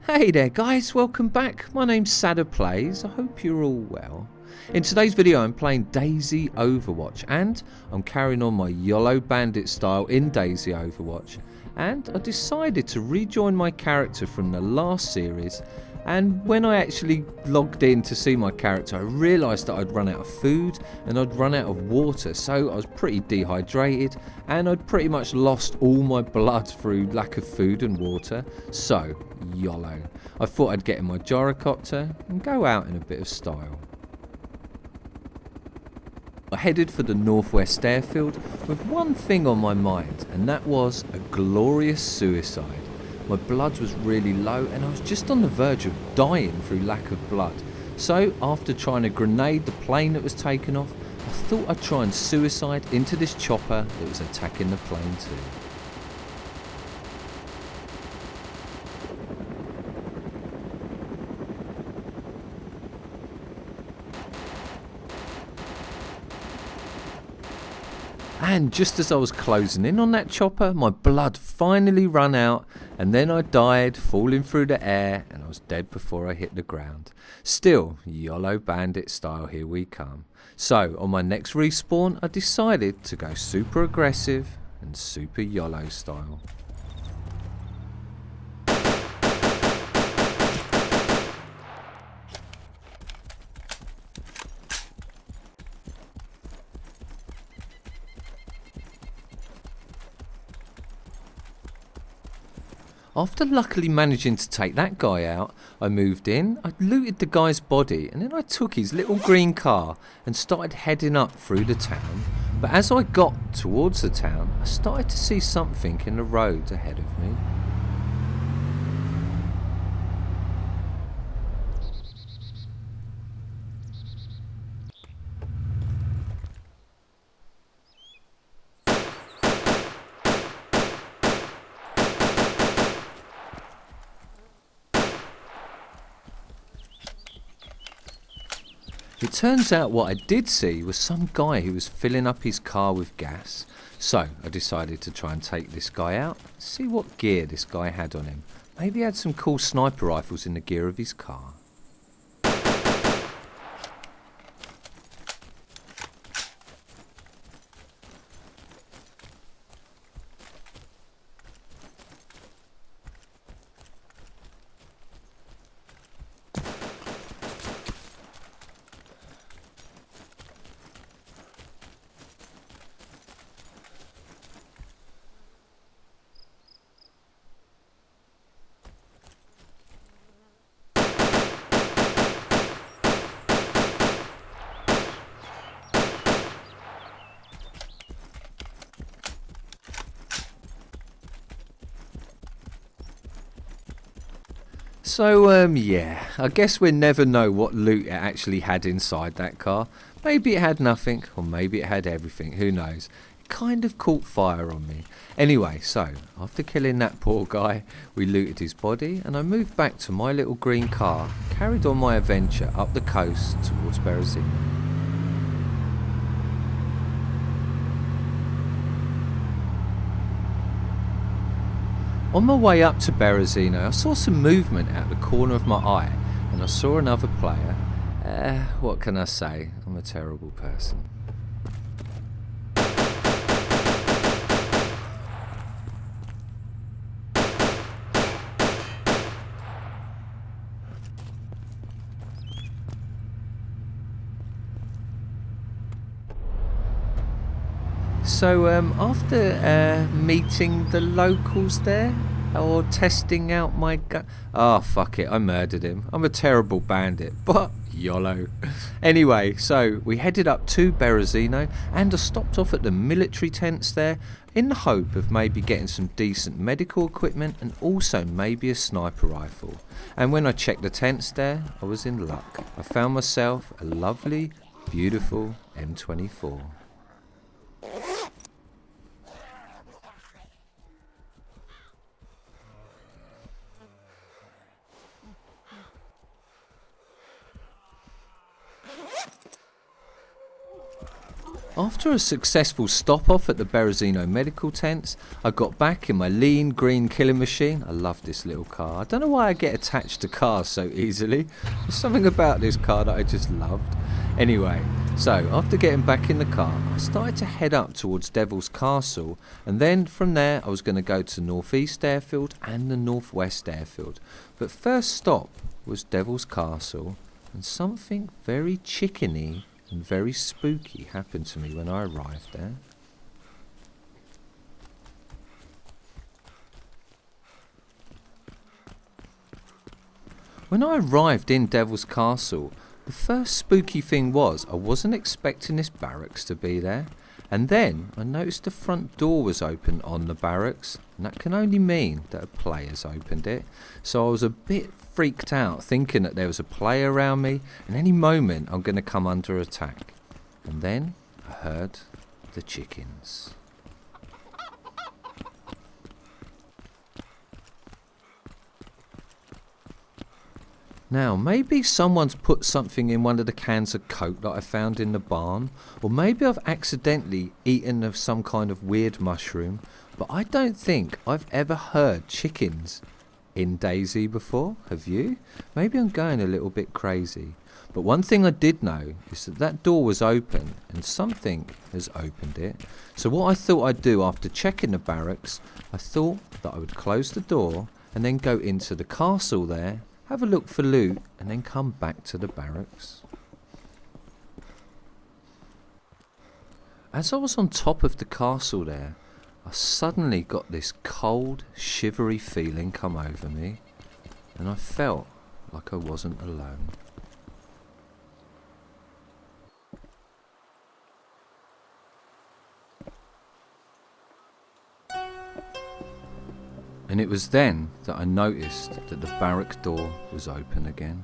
Hey there guys, welcome back. My name's sadaplays. I hope you're all well. In today's video I'm playing DayZ Overwatch and I'm carrying on my YOLO Bandit style in DayZ Overwatch, and I decided to rejoin my character from the last series. And when I actually logged in to see my character, I realised that I'd run out of food and I'd run out of water, so I was pretty dehydrated and I'd pretty much lost all my blood through lack of food and water. So, YOLO. I thought I'd get in my gyrocopter and go out in a bit of style. I headed for the northwest airfield with one thing on my mind, and that was a glorious suicide. My blood was really low and I was just on the verge of dying through lack of blood. So after trying to grenade the plane that was taken off, I thought I'd try and suicide into this chopper that was attacking the plane too. And just as I was closing in on that chopper, my blood finally ran out, and then I died falling through the air and I was dead before I hit the ground. Still, YOLO Bandit style, here we come. So on my next respawn I decided to go super aggressive and super YOLO style. After luckily managing to take that guy out, I moved in, I looted the guy's body, and then I took his little green car and started heading up through the town. But as I got towards the town, I started to see something in the road ahead of me. It turns out what I did see was some guy who was filling up his car with gas. So I decided to try and take this guy out, see what gear this guy had on him. Maybe he had some cool sniper rifles in the gear of his car. So yeah, I guess we'll never know what loot it actually had inside that car. Maybe it had nothing, or maybe it had everything, who knows. It kind of caught fire on me. Anyway, so after killing that poor guy, we looted his body and I moved back to my little green car, carried on my adventure up the coast towards Berezino. On my way up to Berezino, I saw some movement out the corner of my eye and I saw another player. What can I say? I'm a terrible person. So after meeting the locals there, or testing out my gun, oh fuck it, I murdered him. I'm a terrible bandit, but YOLO. Anyway, so we headed up to Berezino and I stopped off at the military tents there in the hope of maybe getting some decent medical equipment and also maybe a sniper rifle. And when I checked the tents there, I was in luck. I found myself a lovely, beautiful M24. After a successful stop off at the Berezino medical tents, I got back in my lean green killing machine. I love this little car. I don't know why I get attached to cars so easily. There's something about this car that I just loved. Anyway, so after getting back in the car, I started to head up towards Devil's Castle, and then from there I was going to go to Northeast Airfield and the Northwest Airfield. But first stop was Devil's Castle, and something very chickeny and very spooky happened to me when I arrived there. When I arrived in Devil's Castle, the first spooky thing was I wasn't expecting this barracks to be there, and then I noticed the front door was open on the barracks, and that can only mean that a player's opened it. So I was a bit freaked out, thinking that there was a player around me and any moment I'm going to come under attack. And then I heard the chickens. Now, maybe someone's put something in one of the cans of Coke that I found in the barn, or maybe I've accidentally eaten of some kind of weird mushroom, but I don't think I've ever heard chickens in DayZ before. Have you? Maybe I'm going a little bit crazy. But one thing I did know is that that door was open and something has opened it. So what I thought I'd do after checking the barracks, I thought that I would close the door and then go into the castle there, have a look for loot, and then come back to the barracks. As I was on top of the castle there, I suddenly got this cold, shivery feeling come over me, and I felt like I wasn't alone. And it was then that I noticed that the barrack door was open again.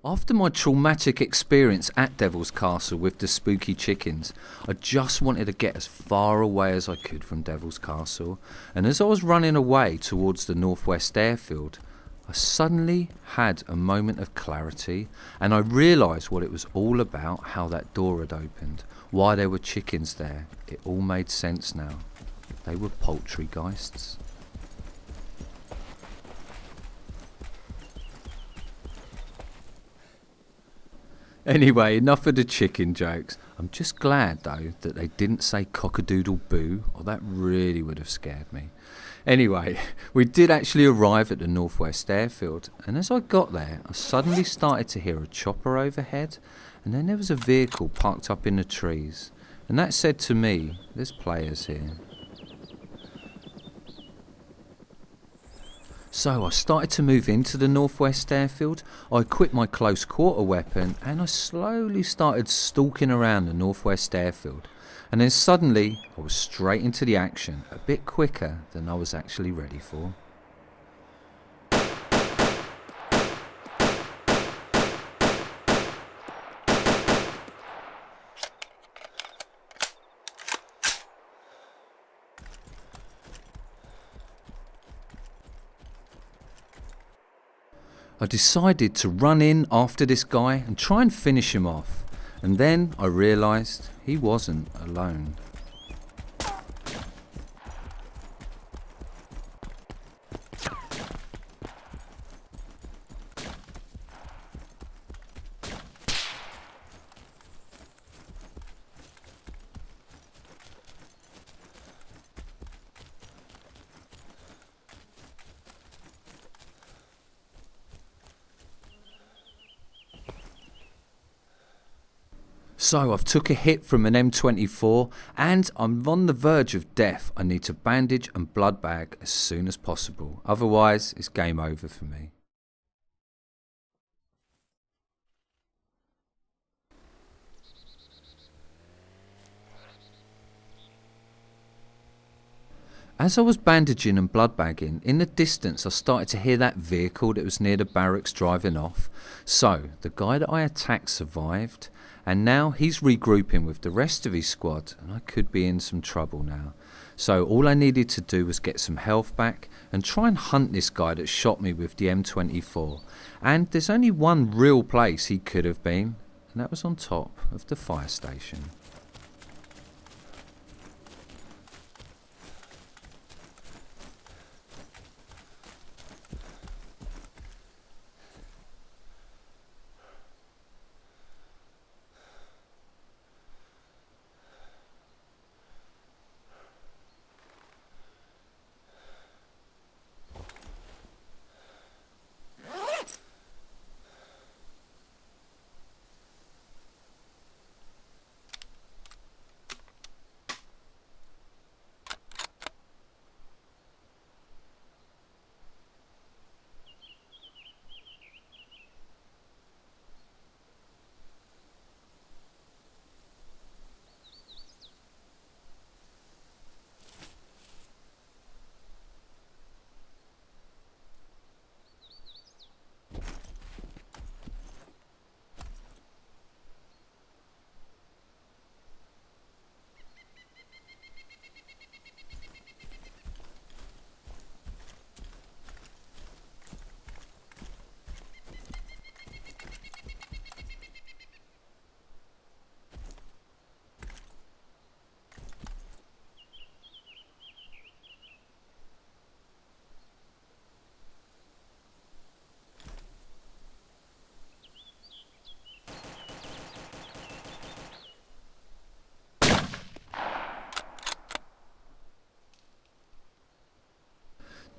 After my traumatic experience at Devil's Castle with the spooky chickens, I just wanted to get as far away as I could from Devil's Castle, and as I was running away towards the Northwest Airfield, I suddenly had a moment of clarity, and I realised what it was all about, how that door had opened, why there were chickens there. It all made sense now. They were poultrygeists. Anyway, enough of the chicken jokes. I'm just glad though that they didn't say cock-a-doodle boo, or that really would have scared me. Anyway, we did actually arrive at the Northwest Airfield, and as I got there I suddenly started to hear a chopper overhead, and then there was a vehicle parked up in the trees, and that said to me, there's players here. So I started to move into the Northwest Airfield. I equipped my close quarter weapon and I slowly started stalking around the Northwest Airfield. And then suddenly I was straight into the action, a bit quicker than I was actually ready for. I decided to run in after this guy and try and finish him off, and then I realised he wasn't alone. So I've took a hit from an M24 and I'm on the verge of death. I need to bandage and blood bag as soon as possible. Otherwise, it's game over for me. As I was bandaging and blood bagging, in the distance I started to hear that vehicle that was near the barracks driving off. So the guy that I attacked survived, and now he's regrouping with the rest of his squad, and I could be in some trouble now. So all I needed to do was get some health back and try and hunt this guy that shot me with the M24. And there's only one real place he could have been, and that was on top of the fire station.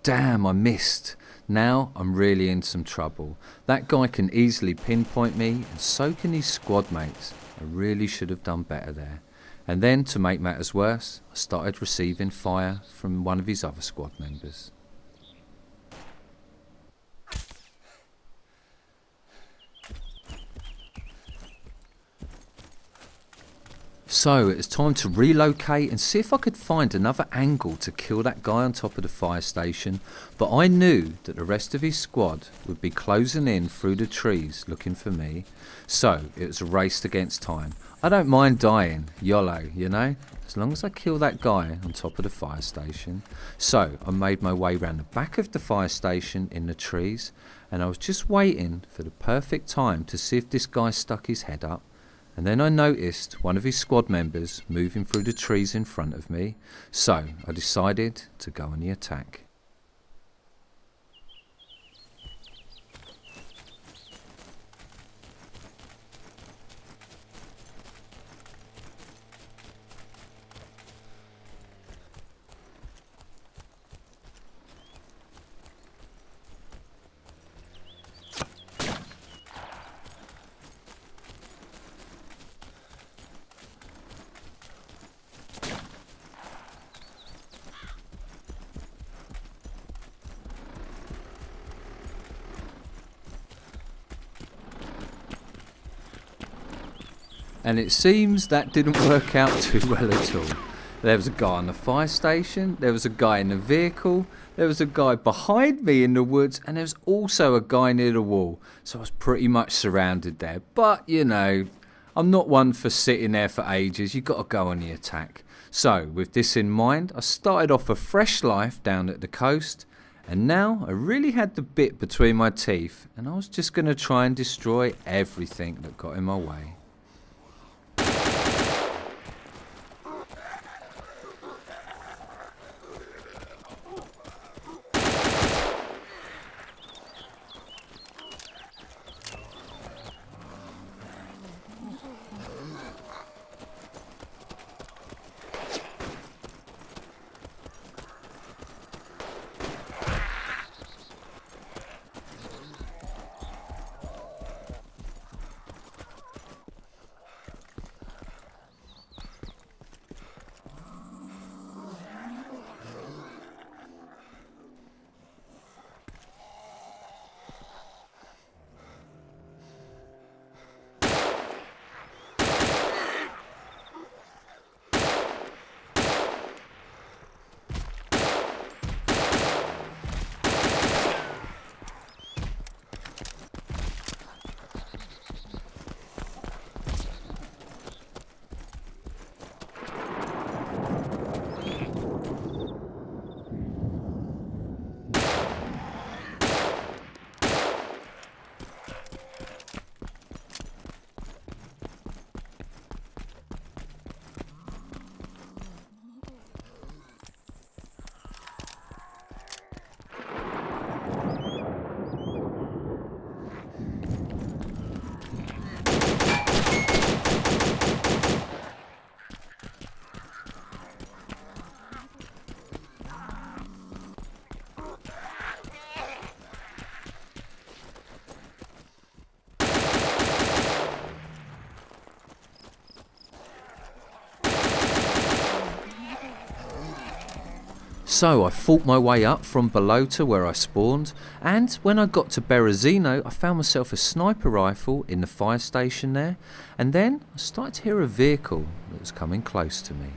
Damn, I missed. Now I'm really in some trouble. That guy can easily pinpoint me, and so can his squad mates. I really should have done better there. And then, to make matters worse, I started receiving fire from one of his other squad members. So it's time to relocate and see if I could find another angle to kill that guy on top of the fire station, but I knew that the rest of his squad would be closing in through the trees looking for me, so it was a race against time. I don't mind dying, YOLO, you know, as long as I kill that guy on top of the fire station. So I made my way round the back of the fire station in the trees, and I was just waiting for the perfect time to see if this guy stuck his head up. And then I noticed one of his squad members moving through the trees in front of me, so I decided to go on the attack. And it seems that didn't work out too well at all. There was a guy on the fire station, there was a guy in the vehicle, there was a guy behind me in the woods, and there was also a guy near the wall. So I was pretty much surrounded there. But, you know, I'm not one for sitting there for ages. You've got to go on the attack. So, with this in mind, I started off a fresh life down at the coast, and now I really had the bit between my teeth, and I was just going to try and destroy everything that got in my way. So I fought my way up from below to where I spawned, and when I got to Berezino I found myself a sniper rifle in the fire station there, and then I started to hear a vehicle that was coming close to me.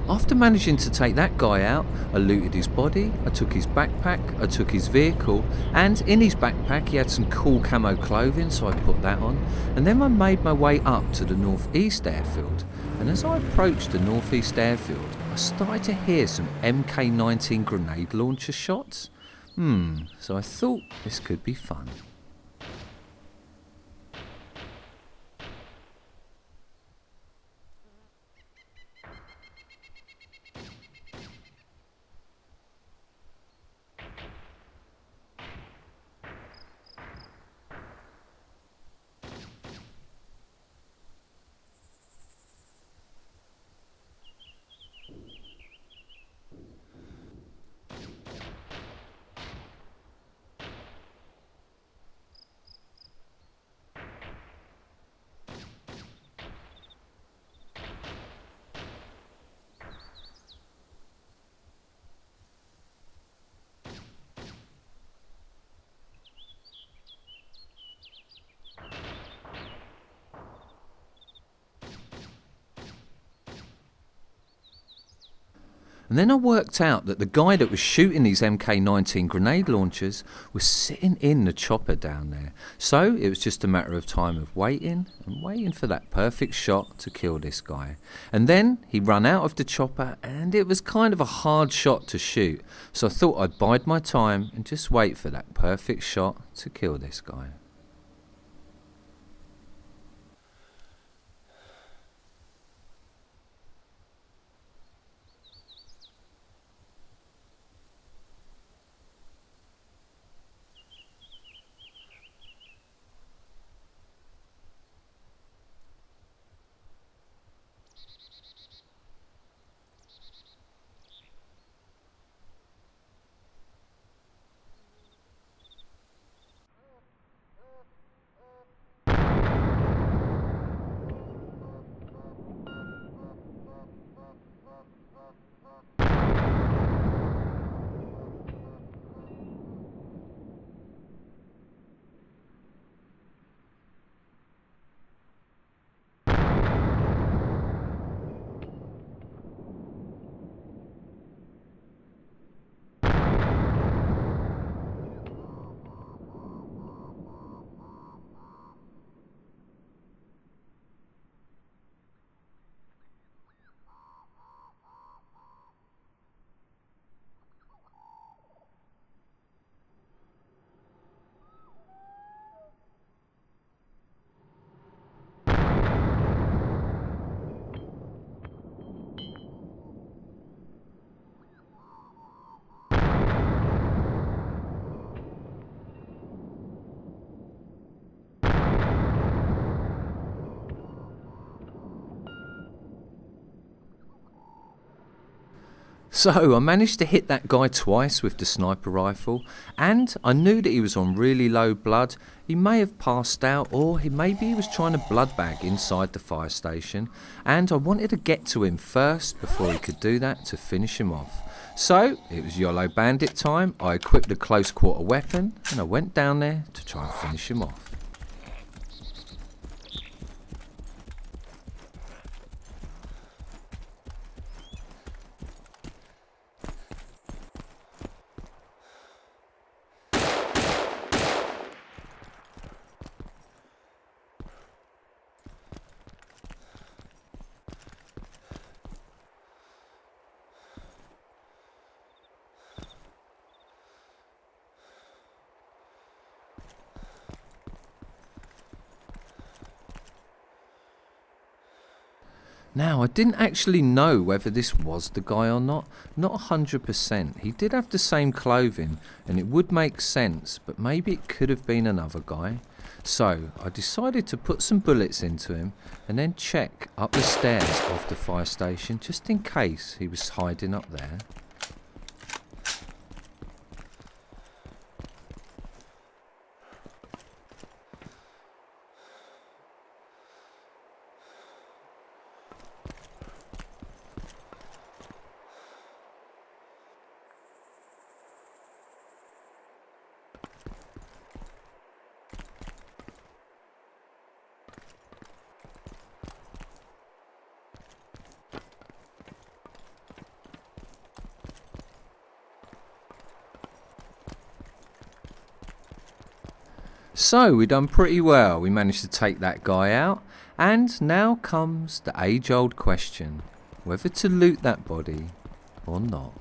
After managing to take that guy out, I looted his body, I took his backpack, I took his vehicle, and in his backpack he had some cool camo clothing, so I put that on, and then I made my way up to the northeast airfield, and as I approached the northeast airfield I started to hear some MK19 grenade launcher shots. So I thought this could be fun. And then I worked out that the guy that was shooting these MK19 grenade launchers was sitting in the chopper down there. So it was just a matter of time of waiting and waiting for that perfect shot to kill this guy. And then he ran out of the chopper and it was kind of a hard shot to shoot. So I thought I'd bide my time and just wait for that perfect shot to kill this guy. So I managed to hit that guy twice with the sniper rifle, and I knew that he was on really low blood. He may have passed out, or maybe he was trying to blood bag inside the fire station, and I wanted to get to him first before he could do that to finish him off. So it was YOLO Bandit time. I equipped a close quarter weapon and I went down there to try and finish him off. Now, I didn't actually know whether this was the guy or not 100%. He did have the same clothing and it would make sense, but maybe it could have been another guy. So I decided to put some bullets into him and then check up the stairs of the fire station just in case he was hiding up there. So we done pretty well. We managed to take that guy out, and now comes the age-old question, whether to loot that body or not.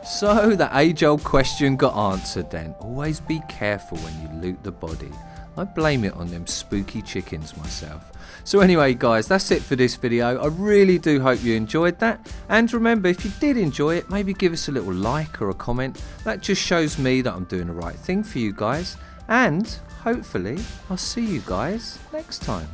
So the age-old question got answered then. Always be careful when you loot the body. I blame it on them spooky chickens myself. So anyway guys, that's it for this video. I really do hope you enjoyed that. And remember, if you did enjoy it, maybe give us a little like or a comment. That just shows me that I'm doing the right thing for you guys. And hopefully I'll see you guys next time.